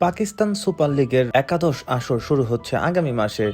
Pakistan super লিগের একাদশ আসর শুরু হচ্ছে আগামী মাসে।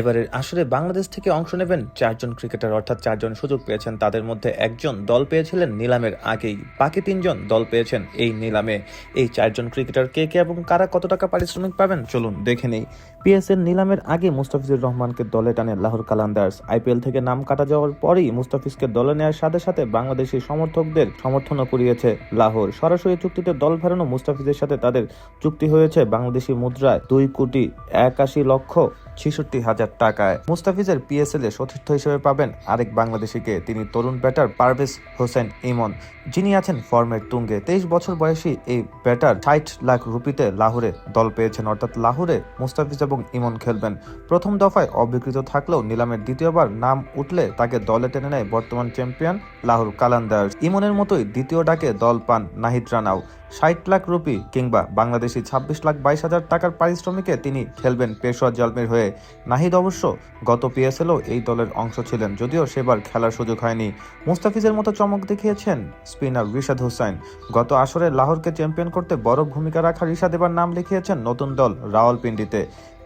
এবারের আসরে বাংলাদেশ থেকে অংশ নেবেন 4 জন ক্রিকেটার, অর্থাৎ 4 জন সুযোগ পেয়েছেন। তাদের মধ্যে একজন দল পেয়েছিলেন নিলামের আগেই, বাকি 3 জন দল পেয়েছেন এই নিলামে। এই 4 জন ক্রিকেটার কে কে এবং কারা কত টাকা পারিশ্রমিক পাবেন চলুন দেখে নেই। পিএসএল নিলামের আগে মুস্তাফিজুর রহমানকে দলে টানে লাহোর কালান্দার্স। আইপিএল থেকে নাম কাটা যাওয়ার পরেই মুস্তাফিজকে দলে নেওয়ার সাথে সাথে বাংলাদেশি সমর্থকদের সমর্থনও কুড়িয়েছে লাহোর। সরাসরি চুক্তিতে দল ফেরানো মুস্তাফিজের সাথে তাদের চুক্তি হয়েছে বাংলাদেশি মুদ্রায় 2,81,66,000 টাকায়। মুস্তাফিজের পিএসএল এ সতীর্থ হিসেবে পাবেন আরেক বাংলাদেশিকে, তিনি তরুণ ব্যাটার পারভেজ হোসেন ইমন, যিনি আছেন ফর্মের তুঙ্গে। 23 বছর বয়সী এই ব্যাটার 60 লাখ রুপিতে লাহোরে দল পেয়েছেন, অর্থাৎ লাহোরে মুস্তাফিজ এবং ইমন খেলবেন। প্রথম দফায় অবিকৃত থাকলেও নিলামের দ্বিতীয়বার নাম উঠলে তাকে দলে টেনে নেয় বর্তমান চ্যাম্পিয়ন লাহোর কালান্দার্স। ইমনের মতোই দ্বিতীয় ডাকে দল পান নাহিদ রানাও। 60 লাখ রুপি কিংবা বাংলাদেশি 26,22,000 টাকার পারিশ্রমিকে তিনি খেলবেন পেশোয়া জালমির হয়ে। নাহিদ অবশ্য গত পিএসএলও এই দলের অংশ ছিলেন, যদিও সেবার খেলার সুযোগ হয়নি। মুস্তাফিজের মতো চমক দেখিয়েছেন স্পিনার রিশাদ হোসাইন। গত আসরে লাহোরকে চ্যাম্পিয়ন করতে বড় ভূমিকা রাখা রিশাদ এবার নাম লিখিয়েছেন নতুন দল রাওয়ালপিন্ডিতে।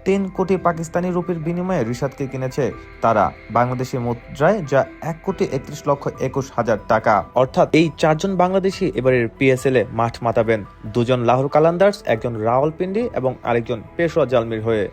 3 কোটি পাকিস্তানি রুপির বিনিময়ে রিশাদকে কিনেছে তারা বাংলাদেশি মুদ্রায়, যা 1,31,21,000 টাকা। অর্থাৎ এই 4 জন বাংলাদেশি এবারের পিএসএল এ মাঠ মাতাবেন। 2 জন লাহোর কালান্দার্স, একজন রাওয়ালপিন্ডি এবং আরেকজন পেশোয়া জালমির হয়ে।